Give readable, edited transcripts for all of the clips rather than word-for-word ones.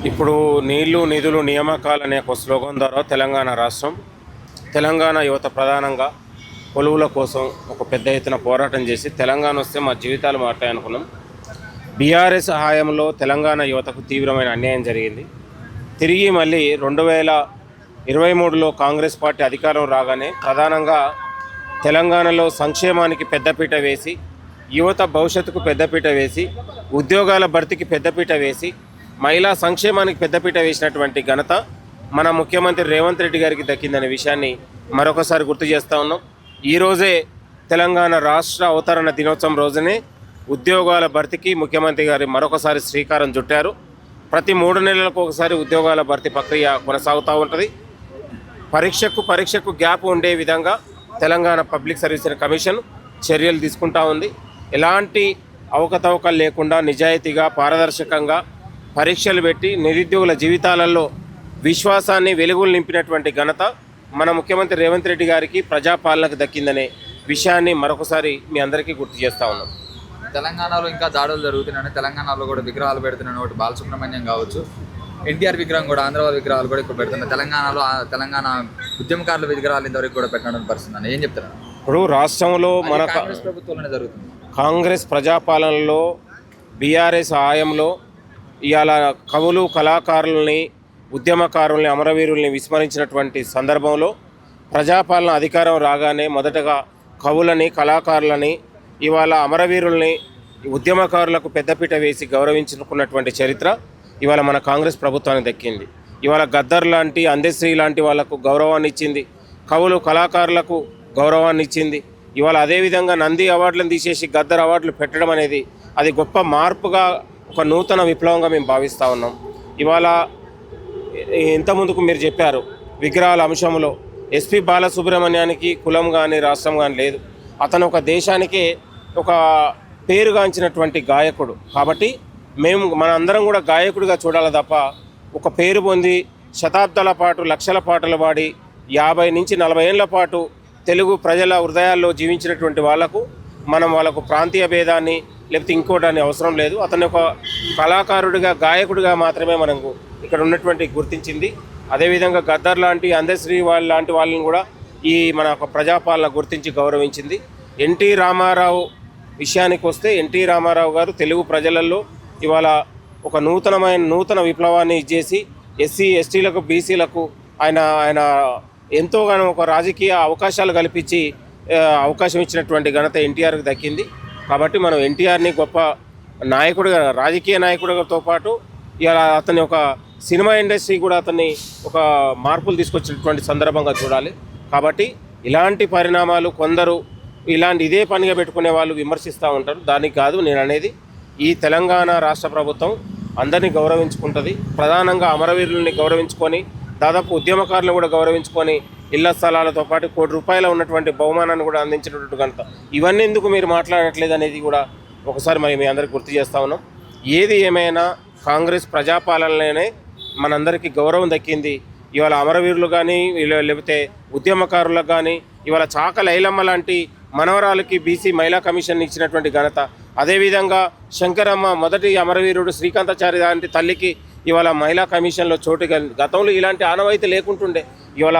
ఇప్పుడు నీళ్లు నిధులు నియామకాలు అనే ఒక స్లోగన్ ద్వారా తెలంగాణ యువత ప్రధానంగా కొలువుల కోసం ఒక పెద్ద ఎత్తున పోరాటం చేసి తెలంగాణ వస్తే మా జీవితాలు మారుతాయనుకున్నాం. బీఆర్ఎస్ హయాంలో తెలంగాణ యువతకు తీవ్రమైన అన్యాయం జరిగింది. తిరిగి మళ్ళీ 2023లో కాంగ్రెస్ పార్టీ అధికారం రాగానే ప్రధానంగా తెలంగాణలో సంక్షేమానికి పెద్దపీట వేసి, యువత భవిష్యత్తుకు పెద్దపీట వేసి, ఉద్యోగాల భర్తీకి పెద్దపీట వేసి, మహిళా సంక్షేమానికి పెద్దపీట వేసినటువంటి ఘనత మన ముఖ్యమంత్రి రేవంత్ రెడ్డి గారికి దక్కిందనే విషయాన్ని మరొకసారి గుర్తు చేస్తూ ఉన్నాం. ఈరోజే తెలంగాణ రాష్ట్ర అవతరణ దినోత్సవం రోజునే ఉద్యోగాల భర్తీకి ముఖ్యమంత్రి గారు మరొకసారి శ్రీకారం చుట్టారు. ప్రతి 3 నెలలకు ఒకసారి ఉద్యోగాల భర్తీ ప్రక్రియ కొనసాగుతూ ఉంటుంది. పరీక్షకు గ్యాప్ ఉండే విధంగా తెలంగాణ పబ్లిక్ సర్వీస్ కమిషన్ చర్యలు తీసుకుంటూ ఉంది. ఎలాంటి అవకతవకలు లేకుండా నిజాయితీగా పారదర్శకంగా పరీక్షలు పెట్టి నిరుద్యోగుల జీవితాలలో విశ్వాసాన్ని వెలుగులు నింపినటువంటి ఘనత మన ముఖ్యమంత్రి రేవంత్ రెడ్డి గారికి ప్రజాపాలనకు దక్కిందనే విషయాన్ని మరొకసారి మీ అందరికీ గుర్తు చేస్తూ ఉన్నాం. తెలంగాణలో ఇంకా దాడులు జరుగుతున్నాయి. తెలంగాణలో కూడా విగ్రహాలు పెడుతున్నాయి. ఒకటి బాలసుబ్రహ్మణ్యం కావచ్చు, ఎన్టీఆర్ విగ్రహం కూడా, ఆంధ్రవాద విగ్రహాలు కూడా ఇక్కడ పెడుతున్నాయి. తెలంగాణ ఉద్యమకారుల విగ్రహాలు ఇంతవరకు కూడా పెట్టడం పరిస్థితి ఏం చెప్తారు? ఇప్పుడు రాష్ట్రంలో మన కాంగ్రెస్ ప్రభుత్వంలోనే జరుగుతుంది. కాంగ్రెస్ ప్రజాపాలనలో బీఆర్ఎస్ హయాంలో ఇవాళ కవులు కళాకారుల్ని ఉద్యమకారుల్ని అమరవీరుల్ని విస్మరించినటువంటి సందర్భంలో ప్రజాపాలన అధికారం రాగానే మొదటగా కవులని కళాకారులని ఇవాళ అమరవీరుల్ని ఉద్యమకారులకు పెద్దపీట వేసి గౌరవించుకున్నటువంటి చరిత్ర ఇవాళ మన కాంగ్రెస్ ప్రభుత్వానికి దక్కింది. ఇవాళ గద్దర్ లాంటి అందశ్రీ లాంటి వాళ్లకు గౌరవాన్ని ఇచ్చింది, కవులు కళాకారులకు గౌరవాన్ని ఇచ్చింది. ఇవాళ అదేవిధంగా నంది అవార్డులను తీసేసి గద్దర్ అవార్డులు పెట్టడం అనేది అది గొప్ప మార్పుగా, ఒక నూతన విప్లవంగా మేము భావిస్తూ ఉన్నాం. ఇవాళ ఇంతకుముందుకు మీరు చెప్పారు విగ్రహాల అంశంలో ఎస్పి బాలసుబ్రహ్మణ్యానికి కులం కానీ రాష్ట్రం కానీ లేదు. అతను ఒక దేశానికే ఒక పేరుగాంచినటువంటి గాయకుడు. కాబట్టి మన అందరం కూడా గాయకుడిగా చూడాలి తప్ప ఒక పేరు పొంది శతాబ్దాల పాటు లక్షల పాటలు పాడి 50 నుంచి 40 ఏళ్ల పాటు తెలుగు ప్రజల హృదయాల్లో జీవించినటువంటి వాళ్ళకు ప్రాంతీయ భేదాన్ని లేకపోతే ఇంకోటాన్ని అవసరం లేదు. అతను ఒక కళాకారుడిగా గాయకుడిగా మాత్రమే మనకు ఇక్కడ ఉన్నటువంటి గుర్తించింది. అదేవిధంగా గద్దర్ లాంటి అందశ్రీ లాంటి వాళ్ళని కూడా ఈ మన ఒక ప్రజాపాలన గుర్తించి గౌరవించింది. ఎన్టీ రామారావు విషయానికి వస్తే ఎన్టీ రామారావు గారు తెలుగు ప్రజలలో ఇవాళ ఒక నూతన విప్లవాన్ని ఇచ్చేసి ఎస్సీ ఎస్టీలకు బీసీలకు ఆయన ఎంతోగానో ఒక రాజకీయ అవకాశాలు కల్పించి అవకాశం ఇచ్చినటువంటి ఘనత ఎన్టీఆర్కి దక్కింది. కాబట్టి మనం ఎన్టీఆర్ని గొప్ప నాయకుడిగా, రాజకీయ నాయకుడితో పాటు ఇలా అతని ఒక సినిమా ఇండస్ట్రీ కూడా అతన్ని ఒక మార్పులు తీసుకొచ్చినటువంటి సందర్భంగా చూడాలి. కాబట్టి ఇలాంటి పరిణామాలు కొందరు ఇదే పనిగా పెట్టుకునే వాళ్ళు విమర్శిస్తూ ఉంటారు. దానికి కాదు నేను అనేది, ఈ తెలంగాణ రాష్ట్ర ప్రభుత్వం అందరినీ గౌరవించుకుంటుంది. ప్రధానంగా అమరవీరుల్ని గౌరవించుకొని, దాదాపు ఉద్యమకారులను కూడా గౌరవించుకొని, ఇళ్ల స్థలాలతో పాటు ₹1 కోటి ఉన్నటువంటి బహుమానాన్ని కూడా అందించినటువంటి ఘనత. ఇవన్నీ ఎందుకు మీరు మాట్లాడట్లేదు అనేది కూడా ఒకసారి మీ అందరికీ గుర్తు చేస్తూ ఉన్నాం. ఏది ఏమైనా కాంగ్రెస్ ప్రజాపాలనలోనే మనందరికీ గౌరవం దక్కింది. ఇవాళ అమరవీరులు కానీ లేకపోతే ఉద్యమకారులకు కానీ ఇవాళ చాక లైలమ్మ లాంటి మనవరాలకి బీసీ మహిళా కమిషన్ ఇచ్చినటువంటి ఘనత, అదేవిధంగా శంకరమ్మ మొదటి అమరవీరుడు శ్రీకాంతాచారి లాంటి తల్లికి ఇవాళ మహిళా కమిషన్లో చోటు. గతంలో ఇలాంటి ఆనవాయితీ లేకుంటుండే. ఇవాళ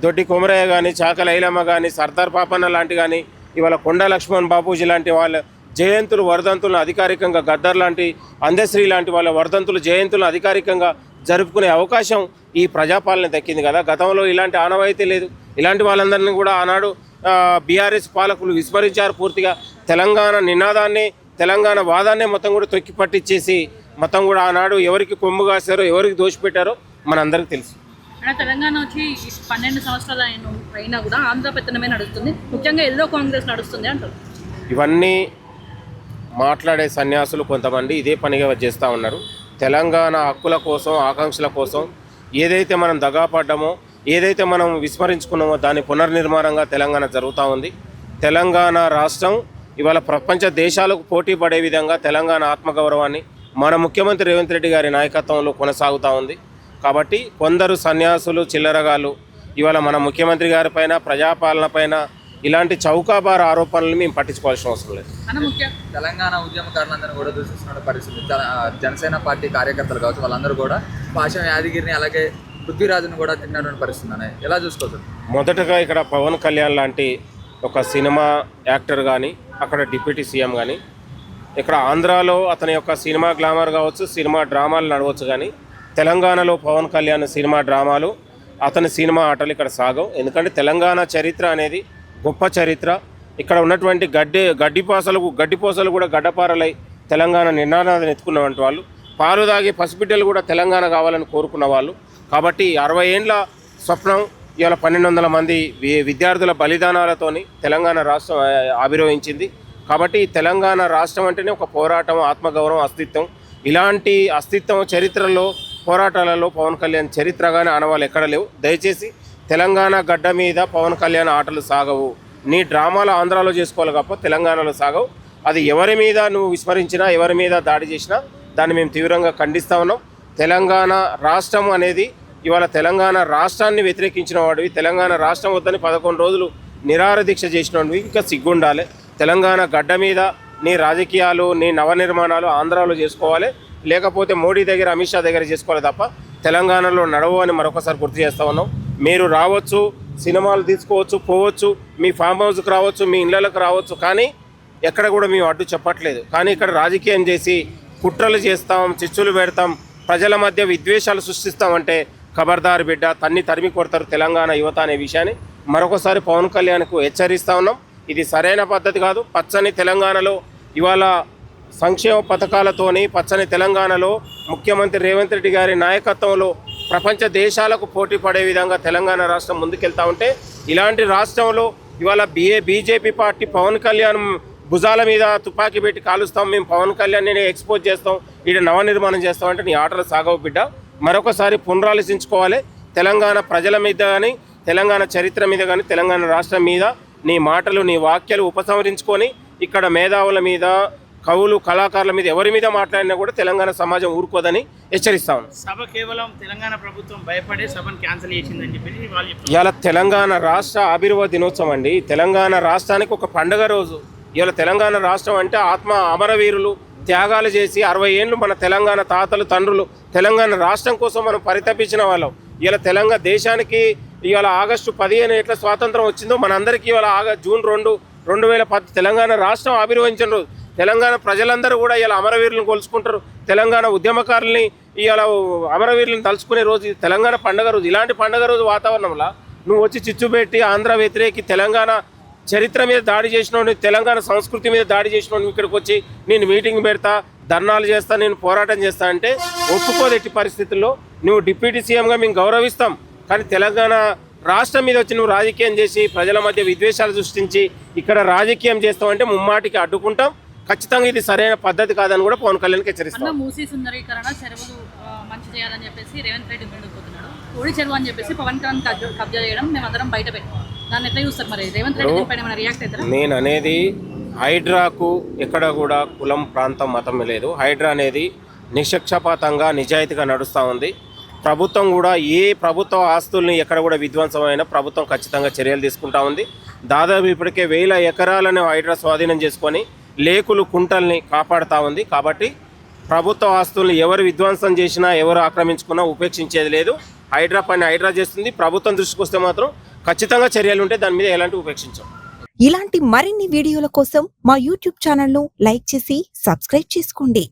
దొడ్డి కొమరయ్య కానీ, చాక లైలమ్మ కానీ, సర్దార్ పాపన్న లాంటి కానీ, ఇవాళ కొండ లక్ష్మణ్ బాపూజీ లాంటి వాళ్ళ జయంతులు వర్ధంతులను అధికారికంగా, గద్దర్ లాంటి అందశ్రీ లాంటి వాళ్ళ వర్ధంతులు జయంతులను అధికారికంగా జరుపుకునే అవకాశం ఈ ప్రజాపాలన దక్కింది కదా. గతంలో ఇలాంటి ఆనవాయితీ లేదు. ఇలాంటి వాళ్ళందరినీ కూడా ఆనాడు బీఆర్ఎస్ పాలకులు విస్మరించారు పూర్తిగా. తెలంగాణ నినాదాన్ని, తెలంగాణ వాదాన్నే మొత్తం కూడా తొక్కి పట్టించేసి మొత్తం కూడా ఆనాడు ఎవరికి కొమ్ము కాశారో, ఎవరికి దోషిపెట్టారో మనందరికీ తెలుసు. తెలంగాణ వచ్చి 12 సంవత్సరాలు అయినా కూడా ఆంధ్ర పెత్తనమే నడుస్తుంది, ముఖ్యంగా ఎల్లో కాంగ్రెస్ నడుస్తుంది అంటారు. ఇవన్నీ మాట్లాడే సన్యాసులు కొంతమంది ఇదే పనిగా చేస్తూ ఉన్నారు. తెలంగాణ హక్కుల కోసం, ఆకాంక్షల కోసం ఏదైతే మనం దగాపడ్డామో, ఏదైతే మనం విస్మరించుకున్నామో దాని పునర్నిర్మాణంగా తెలంగాణ జరుగుతూ ఉంది. తెలంగాణ రాష్ట్రం ఇవాళ ప్రపంచ దేశాలకు పోటీ పడే విధంగా తెలంగాణ ఆత్మగౌరవాన్ని మన ముఖ్యమంత్రి రేవంత్ రెడ్డి గారి నాయకత్వంలో కొనసాగుతూ ఉంది. కాబట్టి కొందరు సన్యాసులు, చిల్లరగాళ్ళు ఇవాళ మన ముఖ్యమంత్రి గారి పైన, ప్రజాపాలన పైన ఇలాంటి చౌకాబార్ ఆరోపణలు మేము పట్టించుకోవాల్సిన అవసరం లేదు. అన్న ముఖ్యం తెలంగాణ ఉద్యమకారులందరూ కూడా దూషిస్తున్న పరిస్థితి. జనసేన పార్టీ కార్యకర్తలు కావచ్చు వాళ్ళందరూ కూడా పాశం యాదగిరిని అలాగే పృథ్వీరాజును కూడా తిన్నటువంటి పరిస్థితి అనే ఎలా చూసుకోవచ్చు? మొదటగా ఇక్కడ పవన్ కళ్యాణ్ లాంటి ఒక సినిమా యాక్టర్ కానీ, అక్కడ డిప్యూటీ సీఎం కానీ, ఇక్కడ ఆంధ్రాలో అతని యొక్క సినిమా గ్లామర్ కావచ్చు, సినిమా డ్రామాలు నడవచ్చు, కానీ తెలంగాణలో పవన్ కళ్యాణ్ సినిమా డ్రామాలు, అతని సినిమా ఆటలు ఇక్కడ సాగవు. ఎందుకంటే తెలంగాణ చరిత్ర అనేది గొప్ప చరిత్ర. ఇక్కడ ఉన్నటువంటి గడ్డిపోసలు కూడా గడ్డపారలై తెలంగాణ నినాదాన్ని ఎత్తుకున్నటువంటి వాళ్ళు, పాలు తాగి పసిబిడ్డలు కూడా తెలంగాణ కావాలని కోరుకున్న వాళ్ళు. కాబట్టి 60 ఏండ్ల స్వప్నం ఇవాళ 1200 మంది విద్యార్థుల బలిదానాలతోని తెలంగాణ రాష్ట్రం ఆవిర్భవించింది. కాబట్టి తెలంగాణ రాష్ట్రం అంటేనే ఒక పోరాటం, ఆత్మగౌరవం, అస్తిత్వం. ఇలాంటి అస్తిత్వం చరిత్రలో, పోరాటాలలో పవన్ కళ్యాణ్ చరిత్రగానే ఆనవాళ్ళు ఎక్కడ లేవు. దయచేసి తెలంగాణ గడ్డ మీద పవన్ కళ్యాణ్ ఆటలు సాగవు. నీ డ్రామాలు ఆంధ్రాలో చేసుకోవాలి తప్ప తెలంగాణలో సాగవు. అది ఎవరి మీద నువ్వు విస్మరించినా, ఎవరి మీద దాడి చేసినా దాన్ని మేము తీవ్రంగా ఖండిస్తూ ఉన్నాం. తెలంగాణ రాష్ట్రం అనేది ఇవాళ తెలంగాణ రాష్ట్రాన్ని వ్యతిరేకించిన వాడివి, తెలంగాణ రాష్ట్రం వద్దని 11 రోజులు నిరాహార దీక్ష చేసిన వాడివి, ఇంకా సిగ్గుండాలి. తెలంగాణ గడ్డ మీద నీ రాజకీయాలు, నీ నవనిర్మాణాలు ఆంధ్రాలో చేసుకోవాలి, లేకపోతే మోడీ దగ్గర, అమిత్ షా దగ్గర చేసుకోవాలి తప్ప తెలంగాణలో నడవు అని మరొకసారి గుర్తు చేస్తూ ఉన్నాం. మీరు రావచ్చు, సినిమాలు తీసుకోవచ్చు, పోవచ్చు, మీ ఫామ్ హౌస్కి రావచ్చు, మీ ఇళ్ళకు రావచ్చు, కానీ ఎక్కడ కూడా మేము అడ్డు చెప్పట్లేదు. కానీ ఇక్కడ రాజకీయం చేసి కుట్రలు చేస్తాం, చిచ్చులు పెడతాం, ప్రజల మధ్య విద్వేషాలు సృష్టిస్తామంటే ఖబర్దార్ బిడ్డ, తరిమి కొడతారు తెలంగాణ యువత అనే విషయాన్ని మరొకసారి పవన్ కళ్యాణ్కు హెచ్చరిస్తూ ఉన్నాం. ఇది సరైన పద్ధతి కాదు. పచ్చని తెలంగాణలో ఇవాళ సంక్షేమ పథకాలతోని, పచ్చని తెలంగాణలో ముఖ్యమంత్రి రేవంత్ రెడ్డి గారి నాయకత్వంలో ప్రపంచ దేశాలకు పోటీ పడే విధంగా తెలంగాణ రాష్ట్రం ముందుకెళ్తూ ఉంటే, ఇలాంటి రాష్ట్రంలో ఇవాళ బీజేపీ పార్టీ పవన్ కళ్యాణ్ భుజాల మీద తుపాకీ పెట్టి కాలుస్తాం, మేము పవన్ కళ్యాణ్ని ఎక్స్పోజ్ చేస్తాం, ఇక్కడ నవనిర్మాణం చేస్తామంటే నీ ఆటలు సాగవు బిడ్డ. మరొకసారి పునరాలోచించుకోవాలి. తెలంగాణ ప్రజల మీద కానీ, తెలంగాణ చరిత్ర మీద కానీ, తెలంగాణ రాష్ట్రం మీద నీ మాటలు, నీ వాక్యాలు ఉపసంహరించుకొని ఇక్కడ మేధావుల మీద, కవులు, కళాకారుల మీద ఎవరి మీద మాట్లాడినా కూడా తెలంగాణ సమాజం ఊరుకోదని హెచ్చరిస్తాను. సభ కేవలం తెలంగాణ ప్రభుత్వం భయపడే సభను క్యాన్సిల్ చేసిందని చెప్పేసి వాళ్ళు చెప్తున్నారు. ఇవాళ తెలంగాణ రాష్ట్ర ఆవిర్భావ దినోత్సవం అండి. తెలంగాణ రాష్ట్రానికి ఒక పండుగ రోజు. ఇవాళ తెలంగాణ రాష్ట్రం అంటే ఆత్మ అమరవీరులు త్యాగాలు చేసి 60 ఏళ్ళు మన తెలంగాణ తాతలు, తండ్రులు తెలంగాణ రాష్ట్రం కోసం మనం పరితపించిన వాళ్ళం. ఇవాళ తెలంగాణ దేశానికి ఇవాళ ఆగస్టు 15 ఎట్లా స్వాతంత్రం వచ్చిందో మనందరికీ ఇవాళ జూన్ 2, 2010 తెలంగాణ రాష్ట్రం ఆవిర్భవించిన రోజు. తెలంగాణ ప్రజలందరూ కూడా ఇలా అమరవీరులను కొలుసుకుంటారు. తెలంగాణ ఉద్యమకారుల్ని ఇవాళ అమరవీరులను తలుచుకునే రోజు తెలంగాణ పండుగ రోజు. ఇలాంటి పండుగ రోజు వాతావరణంలో నువ్వు వచ్చి చిచ్చుపెట్టి ఆంధ్ర వ్యతిరేకి తెలంగాణ చరిత్ర మీద దాడి చేసినోడు, తెలంగాణ సంస్కృతి మీద దాడి చేసినోడు ఇక్కడికి వచ్చి నేను మీటింగ్ పెడతా, ధర్నాలు చేస్తా, నేను పోరాటం చేస్తా అంటే ఒప్పుకోదు. ఎట్టి పరిస్థితుల్లో నువ్వు డిప్యూటీ సీఎంగా మేము గౌరవిస్తాం, కానీ తెలంగాణ రాష్ట్రం మీద వచ్చి నువ్వు రాజకీయం చేసి ప్రజల మధ్య విద్వేషాలు సృష్టించి ఇక్కడ రాజకీయం చేస్తావంటే ముమ్మాటికి అడ్డుకుంటాం. ఖచ్చితంగా ఇది సరైన పద్ధతి కాదని కూడా పవన్ కళ్యాణ్కి హెచ్చరిస్తాం. మూసీ సుందరీకరణ, చెరువులు మంచి చేయాలని చెప్పేసి రేవంత్ రెడ్డి ముందుకుపోతున్నాడు. కోడి చెరువు అని చెప్పేసి పవన్ కళ్యాణ్ కబ్జా చేయడం మేమందరం బయట పెట్టాం. దాన్ని ఎట్లా చూస్తారు మరి? రేవంత్ రెడ్డి పైన ఏమైనా రియాక్ట్ అవుతారా? నేను అనేది హైడ్రాకు ఎక్కడ కూడా కులం, ప్రాంతం, మతం లేదు. హైడ్రా అనేది నిష్పక్షపాతంగా, నిజాయితీగా నడుస్తూ ఉంది. ప్రభుత్వం కూడా ఏ ప్రభుత్వ ఆస్తుల్ని ఎక్కడ కూడా విధ్వంసమైన ప్రభుత్వం ఖచ్చితంగా చర్యలు తీసుకుంటా ఉంది. దాదాపు ఇప్పటికే 1000 ఎకరాలను హైడ్రా స్వాధీనం చేసుకొని లేకులు, కుంటల్ని కాపాడుతూ ఉంది. కాబట్టి ప్రభుత్వ ఆస్తుల్ని ఎవరు విధ్వంసం చేసినా, ఎవరు ఆక్రమించుకున్నా ఉపేక్షించేది లేదు. హైడ్రా పని హైడ్రా చేస్తుంది. ప్రభుత్వం దృష్టికి వస్తే మాత్రం ఖచ్చితంగా చర్యలు ఉంటే దాని మీద ఎలాంటి ఉపేక్షించాం. ఇలాంటి మరిన్ని వీడియోల కోసం మా యూట్యూబ్ ఛానల్ను లైక్ చేసి సబ్స్క్రైబ్ చేసుకోండి.